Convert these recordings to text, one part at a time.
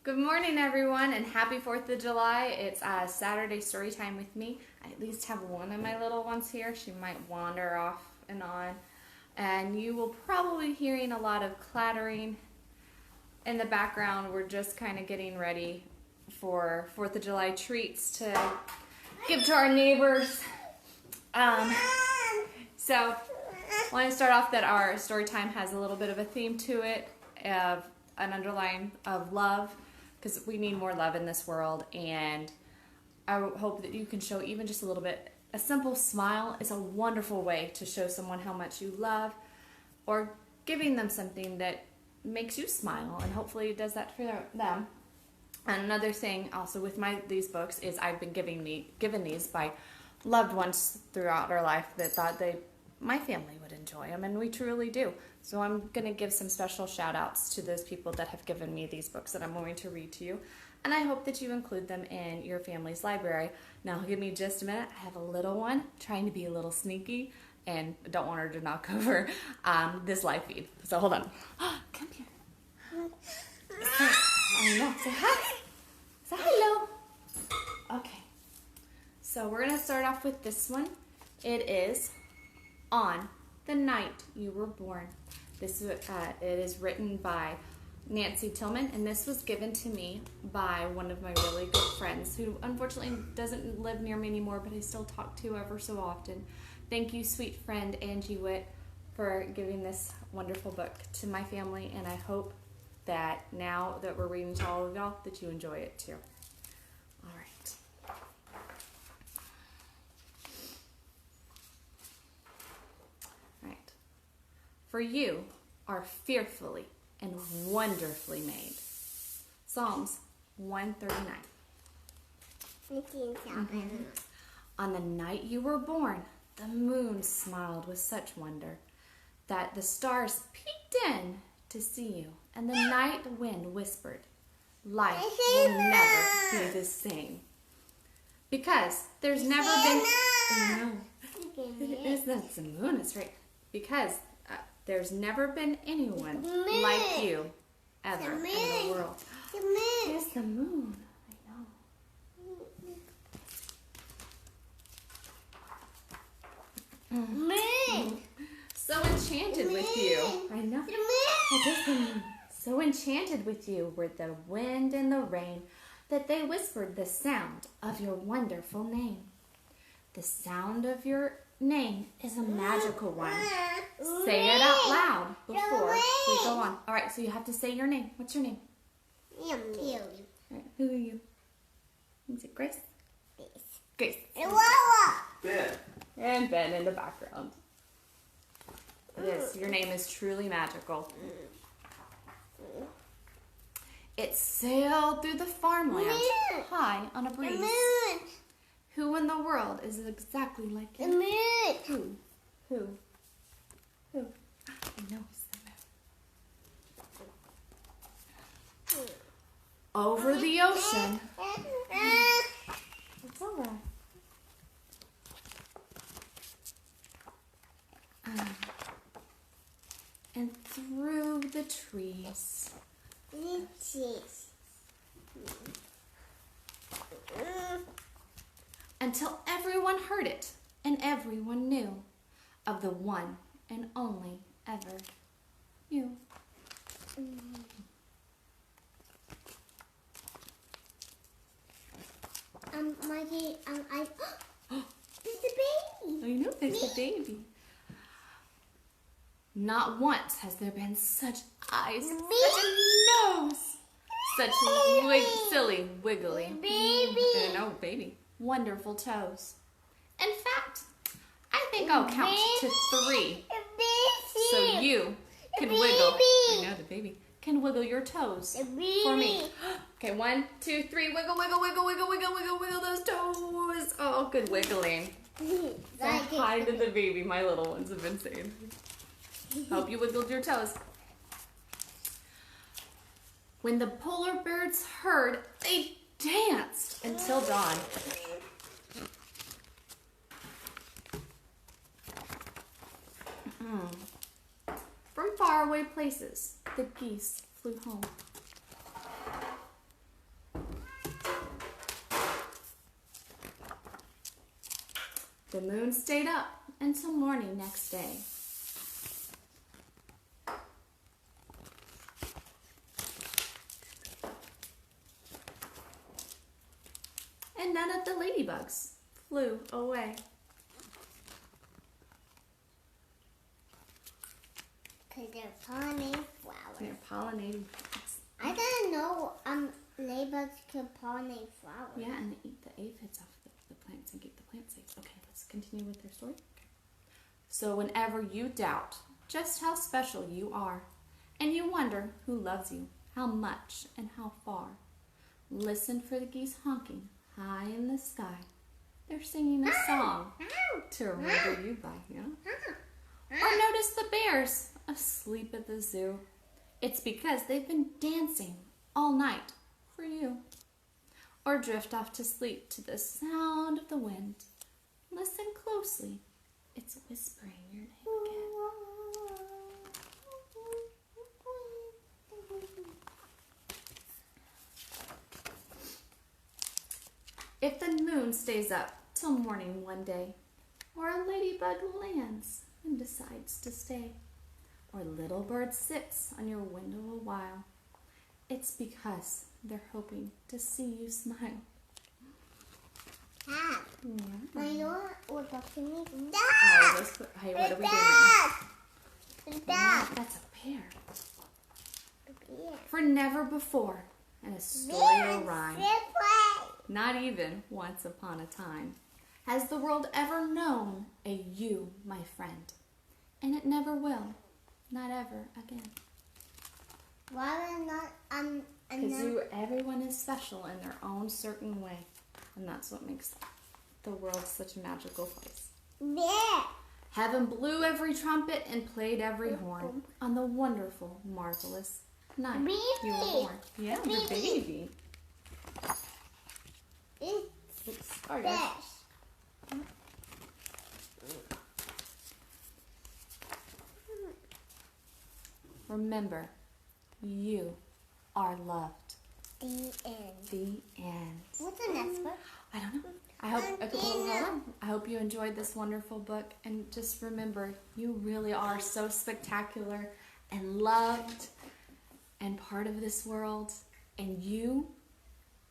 Good morning, everyone, and happy 4th of July. It's Saturday Storytime with me. I at least have one of my little ones here. She might wander off and on. And you will probably be hearing a lot of clattering in the background. We're just kind of getting ready for 4th of July treats to give to our neighbors. So I want to start off that our story time has a little bit of a theme to it, of an underline of love, because we need more love in this world, and I hope that you can show even just a little bit. A simple smile is a wonderful way to show someone how much you love, or giving them something that makes you smile, and hopefully it does that for them. And another thing also with these books is I've been given these by loved ones throughout our life that thought my family would enjoy them, and we truly do. So I'm going to give some special shout outs to those people that have given me these books that I'm going to read to you, and I hope that you include them in your family's library. Now give me just a minute. I have a little one trying to be a little sneaky and don't want her to knock over this live feed. So hold on. Come here. I know. Say hi. Say hello. Okay. So we're going to start off with this one. It is On the Night You Were Born. It is written by Nancy Tillman, and this was given to me by one of my really good friends who unfortunately doesn't live near me anymore, but I still talk to ever so often. Thank you, sweet friend Angie Witt, for giving this wonderful book to my family, and I hope that now that we're reading to all of y'all that you enjoy it too. All right. For you are fearfully and wonderfully made. Psalms 139. On the night you were born, the moon smiled with such wonder that the stars peeked in to see you, and the night wind whispered, life will never be the same. Because there's never been... No, that's the moon, it's right. Because there's never been anyone like you ever in the world. Here's the moon. I know. Moon. So enchanted with you. I know. It is the moon. So enchanted with you were the wind and the rain that they whispered the sound of your wonderful name. The sound of your name is a magical one. Say it out loud before we go on. All right, so you have to say your name. What's your name? All right, who are you? Is it Grace? Grace. Ben. And Ben in the background. Yes, your name is truly magical. It sailed through the farmland high on a breeze. Who in the world is exactly like you? The moon. Who? I know it's the moon. Over the ocean. It's all right. And through the trees. Until everyone heard it and everyone knew of the one and only ever you. Maggie, there's the baby. I know, there's the baby. Not once has there been such eyes, such a nose, such silly, wiggly, baby, wonderful toes. In fact, I think I'll count to 3, so you can wiggle. I know, the baby can wiggle your toes for me. Okay, 1, 2, 3, wiggle, wiggle, wiggle, wiggle, wiggle, wiggle, wiggle those toes. Oh, good wiggling. Say hi to the baby, my little ones have been saying. Hope you wiggled your toes. When the polar bears heard, they danced until dawn. From faraway places, the geese flew home. The moon stayed up until morning next day. And none of the ladybugs flew away. Because they're pollinating flowers. They're pollinating plants. I didn't know ladybugs could pollinate flowers. Yeah, and they eat the aphids off the plants and keep the plants safe. Okay, let's continue with their story. Okay. So whenever you doubt just how special you are, and you wonder who loves you, how much and how far, listen for the geese honking high in the sky. They're singing a song to remember you by, yeah? Or notice the bears asleep at the zoo. It's because they've been dancing all night for you. Or drift off to sleep to the sound of the wind. Listen closely. It's whispering your name again. If the moon stays up till morning one day, or a ladybug lands and decides to stay, or a little bird sits on your window a while, it's because they're hoping to see you smile. Dad, my daughter was talking to me. Oh, hey, what are we doing right now? Dad! Yeah, that's a pear. Yeah. For never before in a story or rhyme, not even once upon a time, has the world ever known a you, my friend. And it never will. Not ever again. Why are not Because everyone is special in their own certain way. And that's what makes the world such a magical place. Yeah. Heaven blew every trumpet and played every horn on the wonderful, marvelous night you were born. Yeah, the baby. It's Sorry, fish. Remember, you are loved. The end. The end. What's the next book? I don't know. I hope you enjoyed this wonderful book, and just remember, you really are so spectacular and loved and part of this world, and you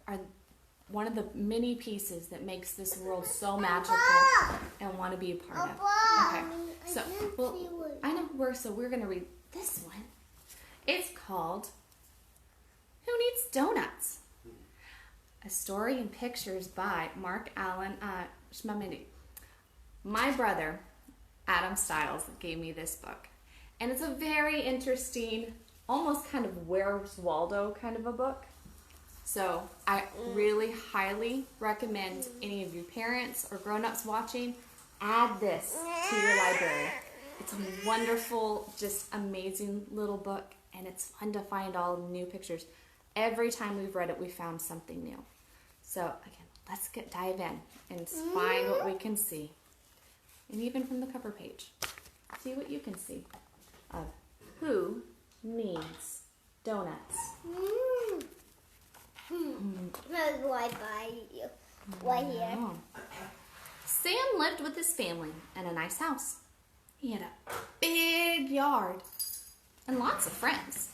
are one of the many pieces that makes this world so magical and want to be a part of. Okay, so we're gonna read this one. It's called Who Needs Donuts? A story and pictures by Mark Allen Stamaty. My brother, Adam Stiles, gave me this book. And it's a very interesting, almost kind of Where's Waldo kind of a book. So I really highly recommend any of you parents or grown-ups watching, add this to your library. It's a wonderful, just amazing little book, and it's fun to find all new pictures. Every time we've read it, we found something new. So again, let's dive in and find what we can see. And even from the cover page, see what you can see of Who Needs Donuts. That's right here. Oh. Sam lived with his family in a nice house. He had a big yard and lots of friends.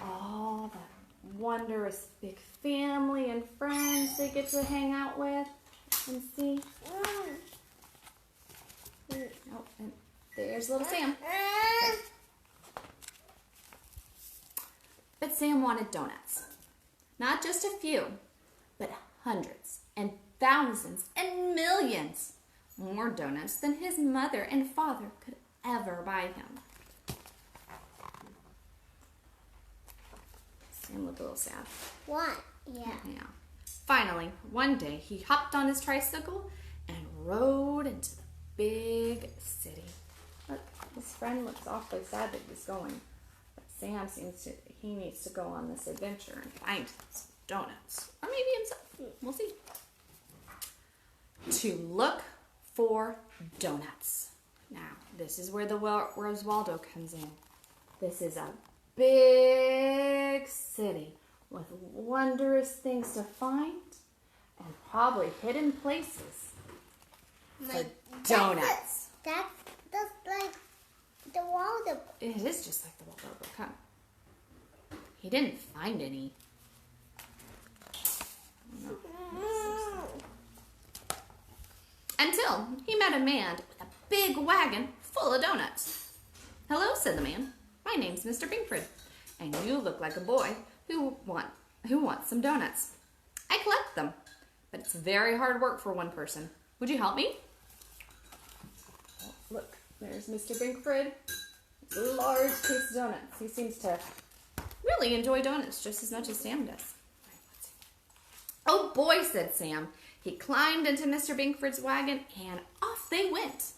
Oh, the wondrous big family and friends they get to hang out with and see. Oh, and there's little Sam. Okay. But Sam wanted donuts. Not just a few, but hundreds and thousands and millions more donuts than his mother and father could ever buy him. Sam looked a little sad. What? Yeah. Finally, one day he hopped on his tricycle and rode into the big city. Look, his friend looks awfully sad that he's going. But Sam he needs to go on this adventure and find some donuts. Or maybe himself. We'll see. To look for donuts. Now, this is where the Where's Waldo comes in. This is a big city with wondrous things to find and probably hidden places for donuts. That's like the Waldo book. It is just like the Waldo book, huh? He didn't find any. No. Until he met a man with a big wagon full of donuts. "Hello," said the man. "My name's Mr. Binkford, and you look like a boy who wants some donuts. I collect them, but it's very hard work for one person. Would you help me?" Oh, look, there's Mr. Binkford. It's a large piece of donuts. He seems to really enjoy donuts just as much as Sam does. "Oh boy," said Sam. He climbed into Mr. Binkford's wagon and off they went.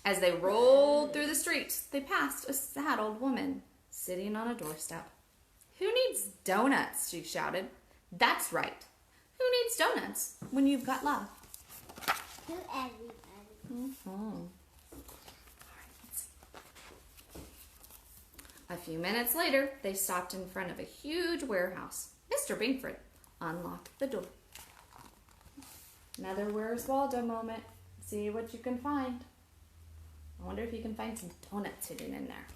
As they rolled through the streets, they passed a sad old woman sitting on a doorstep. "Who needs donuts?" she shouted. "That's right. Who needs donuts when you've got love?" To everybody. Mm-hmm. A few minutes later, they stopped in front of a huge warehouse. Mr. Binkford unlocked the door. Another Where's Waldo moment. See what you can find. I wonder if you can find some donuts hidden in there.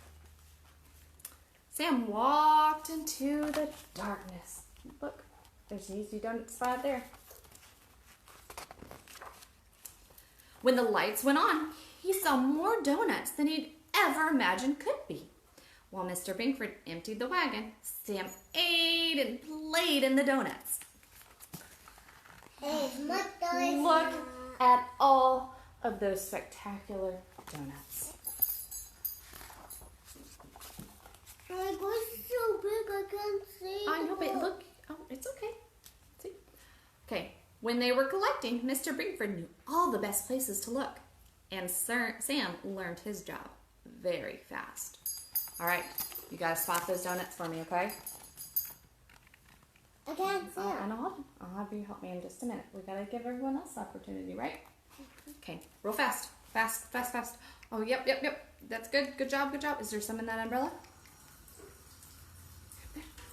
Sam walked into the darkness. Look, there's an easy donut spot there. When the lights went on, he saw more donuts than he'd ever imagined could be. While Mr. Binkford emptied the wagon, Sam ate and played in the donuts. Look at all of those spectacular donuts. It was so big I can't see. I know, but look. Oh, it's okay. See? Okay, when they were collecting, Mr. Binkford knew all the best places to look. And Sam learned his job very fast. All right, you got to spot those donuts for me, okay? I can't see them. I'll have you help me in just a minute. We got to give everyone else opportunity, right? Okay, real fast. Fast, fast, fast. Oh, yep. That's good. Good job. Is there some in that umbrella?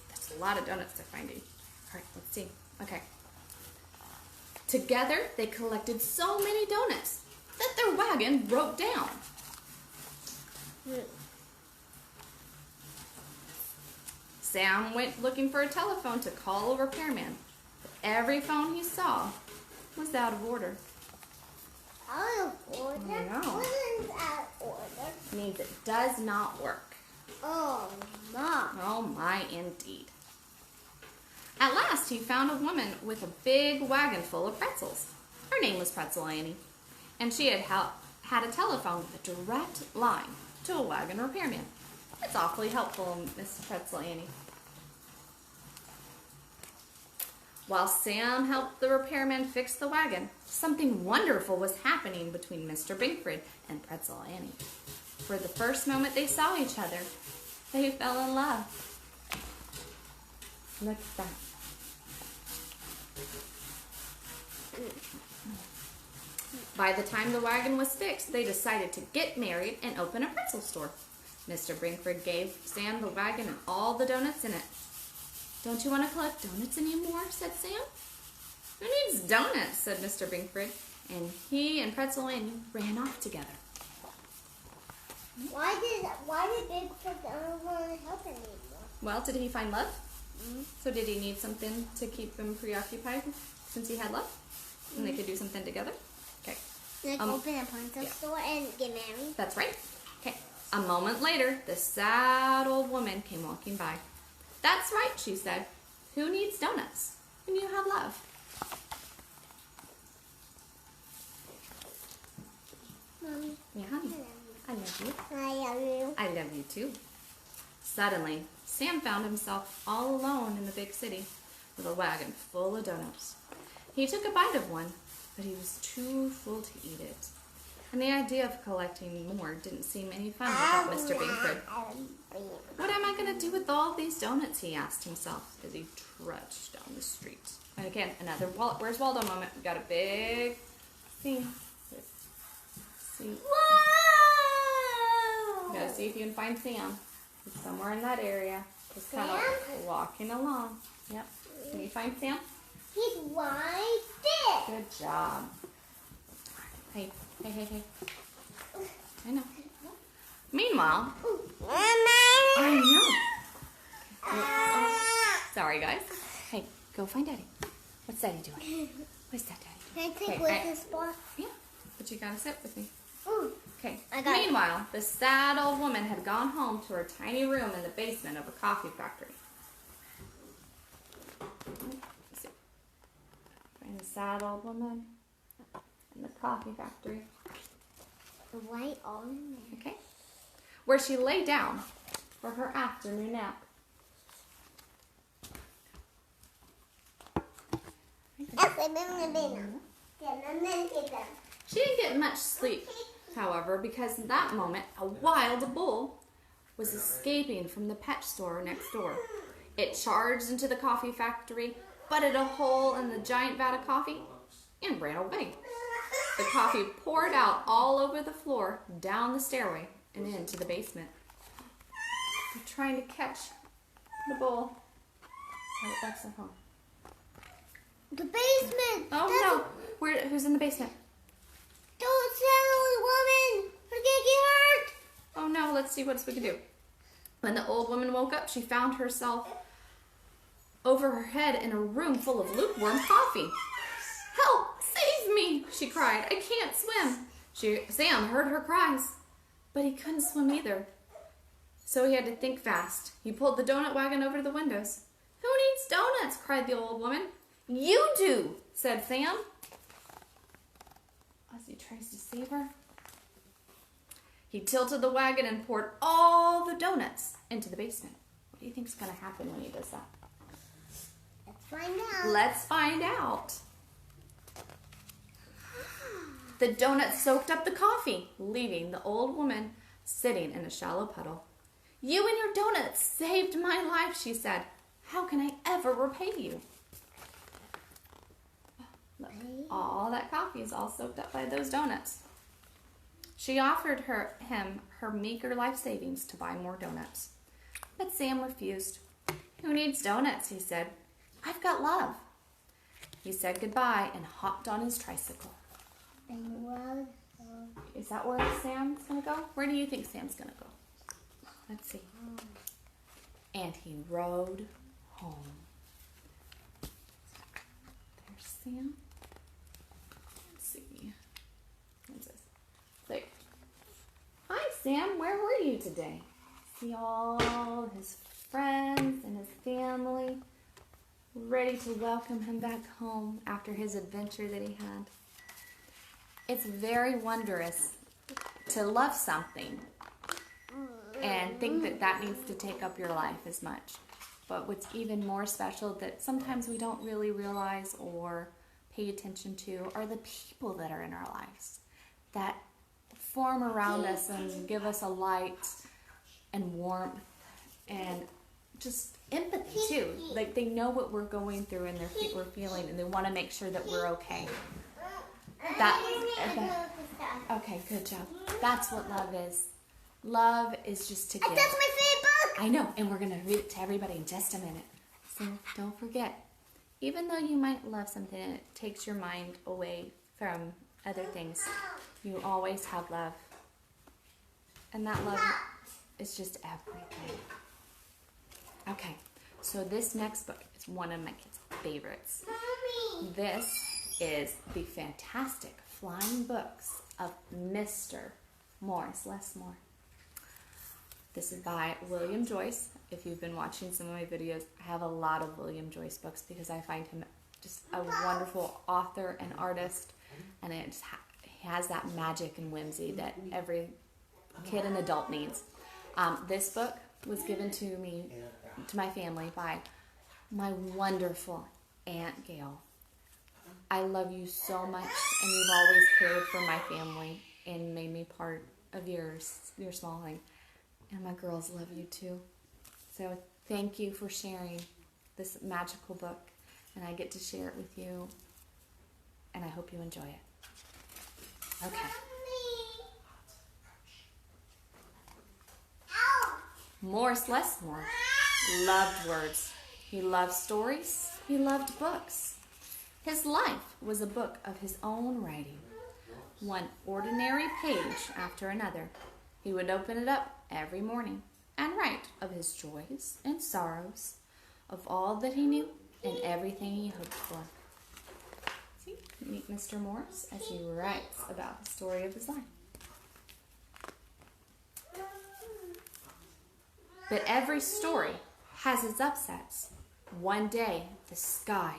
That's a lot of donuts they're finding. All right, let's see. Okay. Together, they collected so many donuts that their wagon broke down. Sam went looking for a telephone to call a repairman, but every phone he saw was out of order. Out of order? I know. What is out of order? It means it does not work. Oh, Mom. Oh my, indeed. At last, he found a woman with a big wagon full of pretzels. Her name was Pretzel Annie, and she had a telephone with a direct line to a wagon repairman. It's awfully helpful, Miss Pretzel Annie. While Sam helped the repairman fix the wagon, something wonderful was happening between Mr. Binkford and Pretzel Annie. For the first moment they saw each other, they fell in love. Look at that. By the time the wagon was fixed, they decided to get married and open a pretzel store. Mr. Binkford gave Sam the wagon and all the donuts in it. "Don't you want to collect donuts anymore?" said Sam. "Who needs donuts?" said Mr. Binkford, and he and Pretzel Annie ran off together. Why did Bigfoot not want to help anymore? Well, did he find love? Mm-hmm. So did he need something to keep him preoccupied since he had love? Mm-hmm. And they could do something together? Okay. Like open a pretzel store and get married? That's right. Okay. A moment later, the sad old woman came walking by. "That's right," she said. "Who needs donuts when you have love?" Mommy. Yeah, honey. I love you. I love you. I love you too. Suddenly, Sam found himself all alone in the big city with a wagon full of donuts. He took a bite of one, but he was too full to eat it. And the idea of collecting more didn't seem any fun without Mr. Binkford. "What am I going to do with all these donuts?" he asked himself as he trudged down the street. And again, another Where's Waldo moment. We got a big scene. See. Whoa! Gotta see if you can find Sam. He's somewhere in that area. Just kind of walking along. Yep. Can you find Sam? He's right there. Good job. Hey. I know. Meanwhile, I know. Oh, sorry, guys. Hey, go find Daddy. What's Daddy doing? What's that, Daddy doing? Can I take with this spot? Yeah, but you gotta sit with me. Ooh. Okay. I got it. Meanwhile, the sad old woman had gone home to her tiny room in the basement of a coffee factory. Let's see. Find the sad old woman in the coffee factory. The white all in there. Okay. Where she lay down for her afternoon nap. She didn't get much sleep, however, because in that moment, a wild bull was escaping from the pet store next door. It charged into the coffee factory, butted a hole in the giant vat of coffee, and ran away. The coffee poured out all over the floor, down the stairway, and into the basement. They're trying to catch the bull. Oh, that's the home. The basement. Oh no! Who's in the basement? Don't tell old woman. We're gonna get hurt. Oh no! Let's see what else we can do. When the old woman woke up, she found herself over her head in a room full of lukewarm coffee. Help! Save me! She cried. I can't swim. Sam heard her cries, but he couldn't swim either. So he had to think fast. He pulled the donut wagon over to the windows. Who needs donuts? Cried the old woman. You do, said Sam, as he tries to save her. He tilted the wagon and poured all the donuts into the basement. What do you think's going to happen when he does that? Let's find out. Let's find out. The donuts soaked up the coffee, leaving the old woman sitting in a shallow puddle. You and your donuts saved my life, she said. How can I ever repay you? Look, all that coffee is all soaked up by those donuts. She offered him her meager life savings to buy more donuts. But Sam refused. Who needs donuts, he said. I've got love. He said goodbye and hopped on his tricycle. Is that where Sam's going to go? Where do you think Sam's going to go? Let's see. And he rode home. There's Sam. Let's see. What's this? Like, hi, Sam. Where were you today? See all his friends and his family ready to welcome him back home after his adventure that he had. It's very wondrous to love something and think that that needs to take up your life as much. But what's even more special that sometimes we don't really realize or pay attention to are the people that are in our lives that form around us and give us a light and warmth and just empathy too. Like they know what we're going through and we're feeling, and they want to make sure that we're okay. Okay, good job. That's what love is. Love is just to give. That's my favorite book. I know, and we're going to read it to everybody in just a minute. So don't forget, even though you might love something and it takes your mind away from other things, you always have love. And that love is just everything. Okay, so this next book is one of my kids' favorites. Mommy. This is the fantastic Flying Books of Mr. Morris Lessmore. This is by William Joyce. If you've been watching some of my videos, I have a lot of William Joyce books because I find him just a wonderful author and artist, and it just he has that magic and whimsy that every kid and adult needs. This book was given to me, to my family, by my wonderful Aunt Gail. I love you so much, and you've always cared for my family and made me part of your small thing. And my girls love you too. So thank you for sharing this magical book, and I get to share it with you, and I hope you enjoy it. Okay. Morris Lessmore loved words. He loved stories, He loved books. His life was a book of his own writing, one ordinary page after another. He would open it up every morning and write of his joys and sorrows, of all that he knew and everything he hoped for. See, meet Mr. Morris as he writes about the story of his life. But every story has its upsets. One day, the sky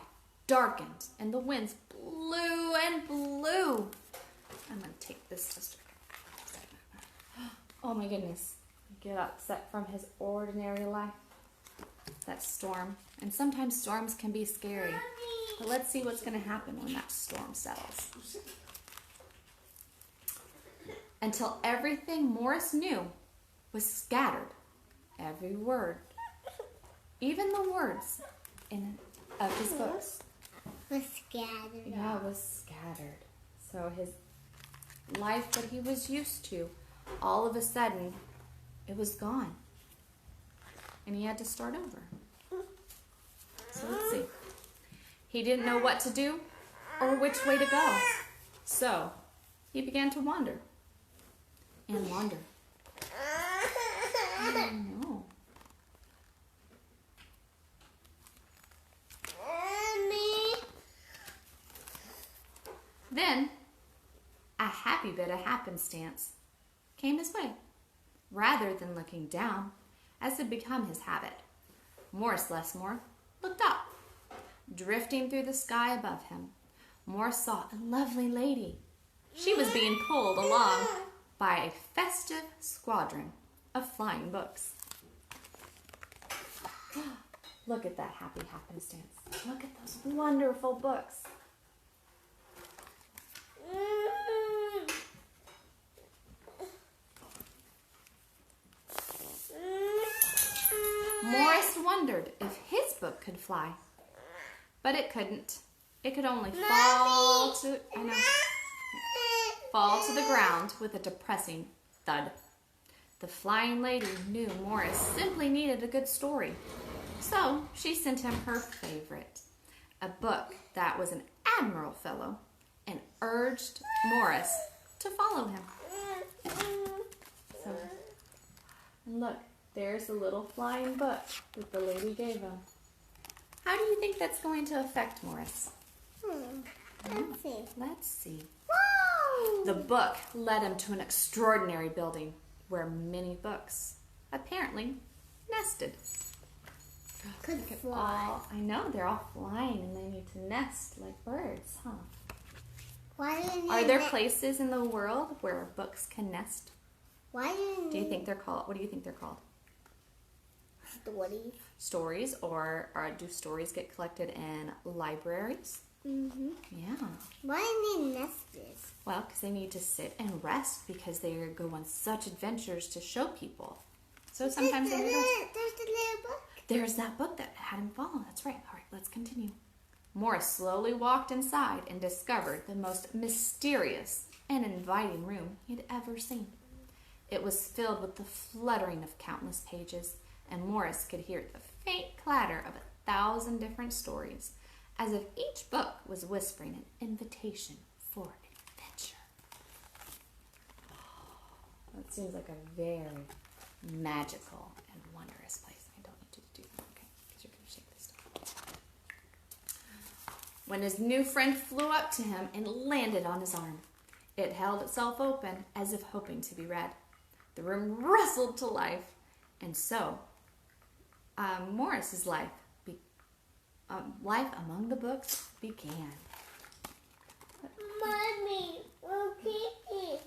darkened and the winds blew and blew. I'm going to take this just a second. Oh my goodness. Get upset from his ordinary life. That storm. And sometimes storms can be scary. But let's see what's going to happen when that storm settles. Until everything Morris knew was scattered. Every word. Even the words of his books. Was scattered. Yeah, was scattered. So his life that he was used to, all of a sudden, it was gone. And he had to start over. So let's see. He didn't know what to do or which way to go. So he began to wander. And wander. Oh, no. Then, a happy bit of happenstance came his way. Rather than looking down, as had become his habit, Morris Lessmore looked up. Drifting through the sky above him, Morris saw a lovely lady. She was being pulled along by a festive squadron of flying books. Look at that happy happenstance. Look at those wonderful books. Morris wondered if his book could fly, but it couldn't. It could only fall to the ground with a depressing thud. The flying lady knew Morris simply needed a good story, so she sent him her favorite, a book that was an admirable fellow, and urged Morris to follow him. So, and look, there's the little flying book that the lady gave him. How do you think that's going to affect Morris? Let's see. Let's see. Whoa! The book led him to an extraordinary building where many books apparently nested. Could fly. I know, they're all flying and they need to nest like birds, huh? Why didn't Are there places in the world where books can nest? Why didn't Do you think they're called? What do you think they're called? Stories. Stories, or do stories get collected in libraries? Mm-hmm. Yeah. Why didn't they nest this? Well, because they need to sit and rest because they go on such adventures to show people. So sometimes There's they the little book. There's that book that had him follow. That's right. All right, let's continue. Morris slowly walked inside and discovered the most mysterious and inviting room he had ever seen. It was filled with the fluttering of countless pages, and Morris could hear the faint clatter of 1,000 different stories, as if each book was whispering an invitation for adventure. That seems like a very magical and wondrous place. I don't need you to do that, okay? Because you're going to shake this stuff. When his new friend flew up to him and landed on his arm, it held itself open as if hoping to be read. The room rustled to life, and so Morris's life among the books began. Mommy, okay.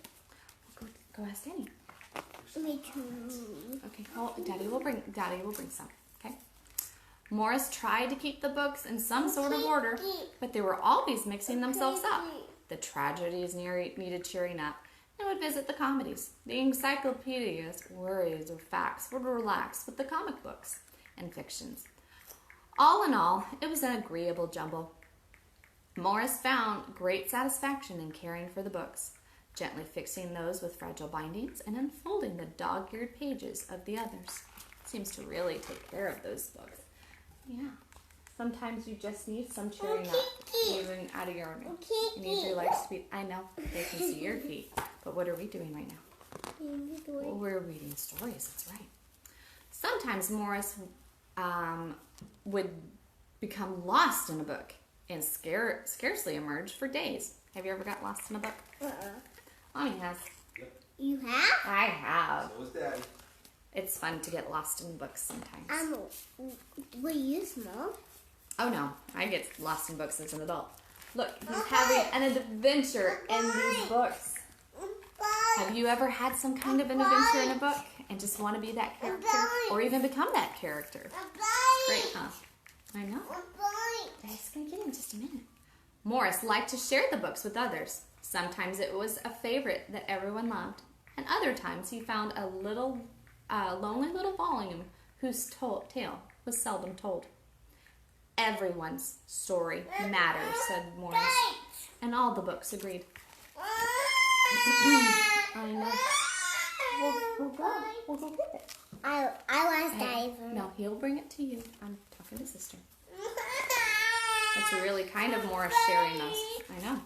Go ask Danny. Me too. Okay, Daddy will bring some. Okay. Morris tried to keep the books in some sort of order, but they were always mixing themselves up. The tragedies needed cheering up, and would visit the comedies. The encyclopedias, worries, or facts would relax with the comic books and fictions. All in all, it was an agreeable jumble. Morris found great satisfaction in caring for the books, gently fixing those with fragile bindings and unfolding the dog-eared pages of the others. Seems to really take care of those books. Yeah. Sometimes you just need some cheering up, even out of your own. You need your legs to be. I know they can see your feet, but what are we doing right now? Well, we're reading stories. That's right. Sometimes Morris would become lost in a book and scarcely emerge for days. Have you ever got lost in a book? Mommy has. You have? I have. So was Daddy. It's fun to get lost in books sometimes. Were you small? Oh no, I get lost in books as an adult. Look, he's having an adventure in these books. Have you ever had some kind of an adventure in a book and just want to be that character? Or even become that character? Great, huh? I know. I'm just going to get in just a minute. Morris liked to share the books with others. Sometimes it was a favorite that everyone loved. And other times he found a lonely little volume whose tale was seldom told. Everyone's story matters, said Morris. And all the books agreed. I know. We'll go. We'll go get it. I want Daddy. No, he'll bring it to you. I'm talking to Sister. That's really kind of Morris sharing those. I know.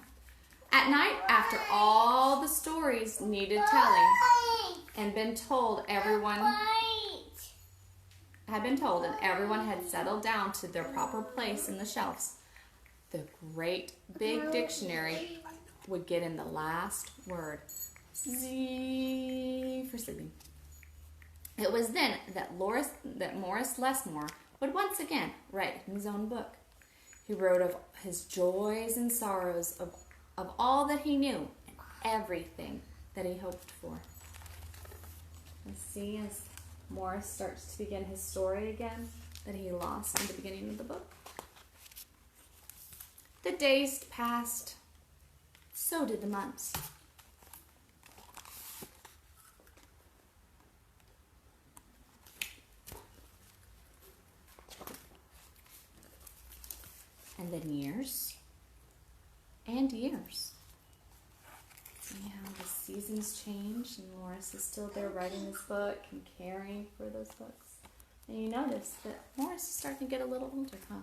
At night, after all the stories needed telling and been told, everyone had settled down to their proper place in the shelves, the great big dictionary would get in the last word. Z for sleeping. It was then that Morris Lessmore would once again write his own book. He wrote of his joys and sorrows, of all that he knew and everything that he hoped for. Let's see, as Morris starts to begin his story again that he lost in the beginning of the book. The days passed, so did the months. And then years and years. See how the seasons change and Morris is still there writing his book and caring for those books. And you notice that Morris is starting to get a little older, huh?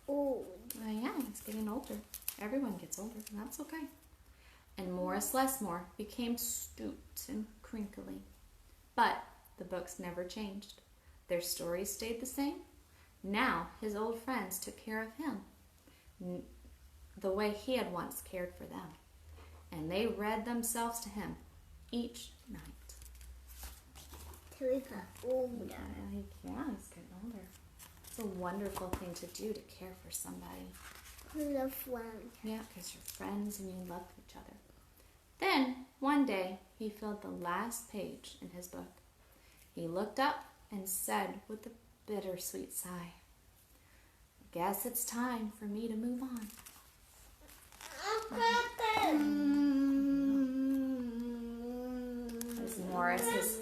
Old. Yeah, he's getting older. Everyone gets older, and that's okay. And Morris Lessmore became stooped and crinkly. But the books never changed. Their stories stayed the same. Now his old friends took care of him the way he had once cared for them. And they read themselves to him each night. Till he got older. Yeah, he's getting older. It's a wonderful thing to do, to care for somebody. Love friend. Yeah, because you're friends and you love each other. Then, one day, he filled the last page in his book. He looked up and said with a bittersweet sigh, "Guess it's time for me to move on." As Morris is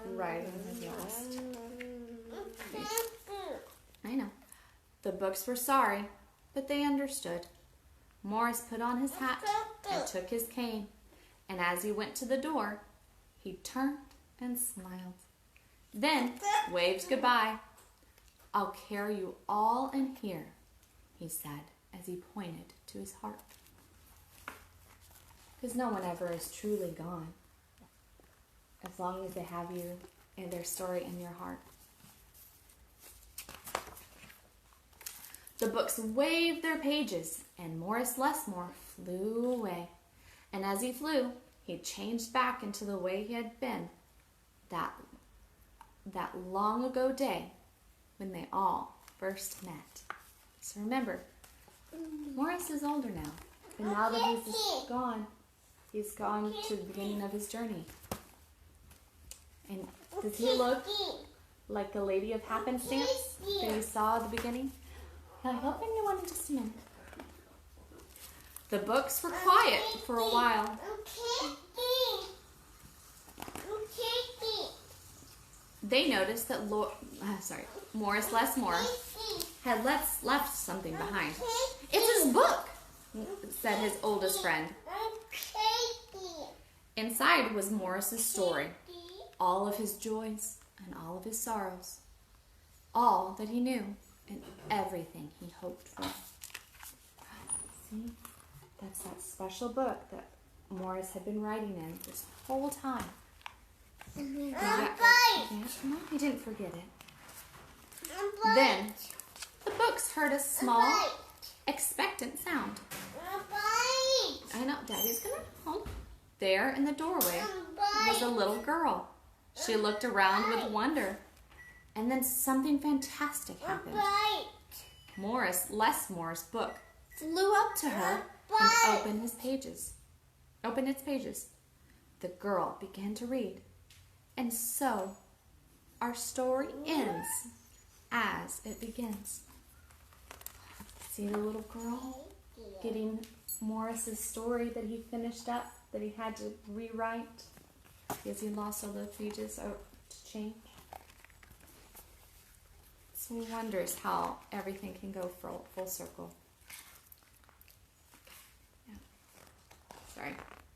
writing his last page. I know. The books were sorry, but they understood. Morris put on his hat and took his cane, and as he went to the door, he turned and smiled. Then waved goodbye. "I'll carry you all in here," he said as he pointed to his heart. Because no one ever is truly gone, as long as they have you and their story in your heart. The books waved their pages, and Morris Lessmore flew away. And as he flew, he changed back into the way he had been that long ago day when they all first met. So remember, Morris is older now. And now that he's gone to the beginning of his journey. And does he look like a lady of happenstance that you saw at the beginning? He'll bring you one in just a minute. The books were quiet for a while. They noticed that Morris Lessmore had left something behind. "It's his book," said his oldest friend. Inside was Morris's story, all of his joys and all of his sorrows, all that he knew and everything he hoped for. See? That's that special book that Morris had been writing in this whole time. Yeah, no, he didn't forget it. Then the books heard a small, expectant sound. I know, Daddy's gonna hold. There in the doorway was a little girl. She looked around with wonder. And then something fantastic happened. Lessmore's book flew up to her and opened its pages. The girl began to read. And so our story ends as it begins. See the little girl getting Morris's story that he finished up, that he had to rewrite because he lost all the pages to change. So he wonders how everything can go full circle. Yeah. Sorry.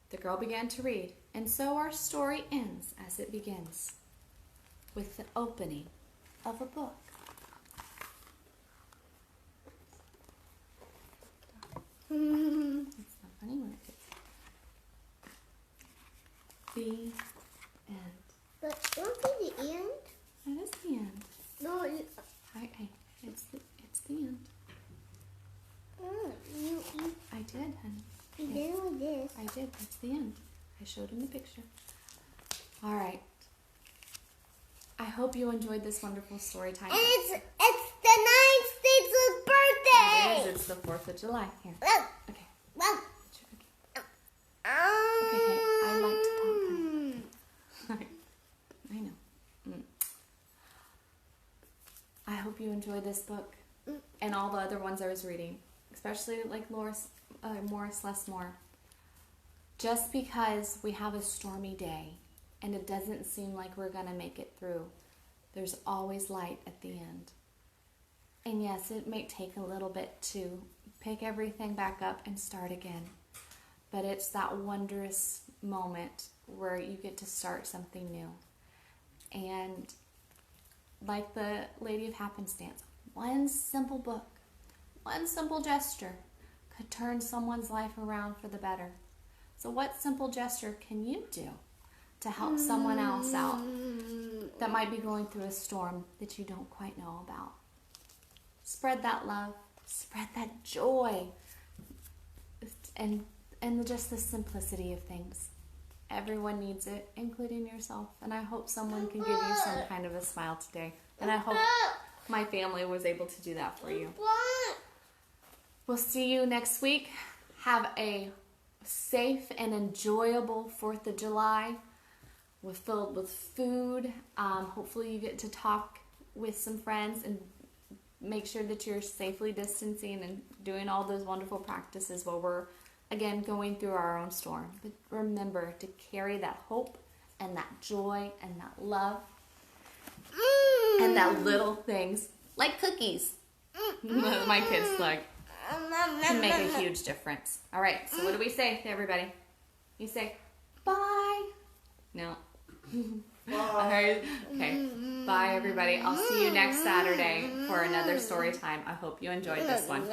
The girl began to read, and so our story ends as it begins, with the opening of a book. It's not funny when it gets the end. But don't be the end. That is the end. No, It's the end. I did, honey. You did with this. I did. That's the end. I showed him the picture. All right. I hope you enjoyed this wonderful story time. And it's the 9th States' birthday. It is. It's the 4th of July. Here. Okay. Well. Okay, hey, I like to talk. I know. I hope you enjoyed this book and all the other ones I was reading, especially like Morris Lessmore. Just because we have a stormy day and it doesn't seem like we're going to make it through, there's always light at the end. And yes, it may take a little bit to pick everything back up and start again. But it's that wondrous moment where you get to start something new. And like the Lady of Happenstance, one simple book, one simple gesture could turn someone's life around for the better. So what simple gesture can you do to help someone else out that might be going through a storm that you don't quite know about? Spread that love, spread that joy, and just the simplicity of things. Everyone needs it, including yourself. And I hope someone can give you some kind of a smile today. And I hope my family was able to do that for you. We'll see you next week. Have a safe and enjoyable 4th of July filled with food. Hopefully you get to talk with some friends and make sure that you're safely distancing and doing all those wonderful practices while we're, again, going through our own storm. But remember to carry that hope and that joy and that love and that little things like cookies. My kids like can make a huge difference. All right, so what do we say to everybody? You say bye. No. All right. Okay. Bye, everybody. I'll see you next Saturday for another story time. I hope you enjoyed this one.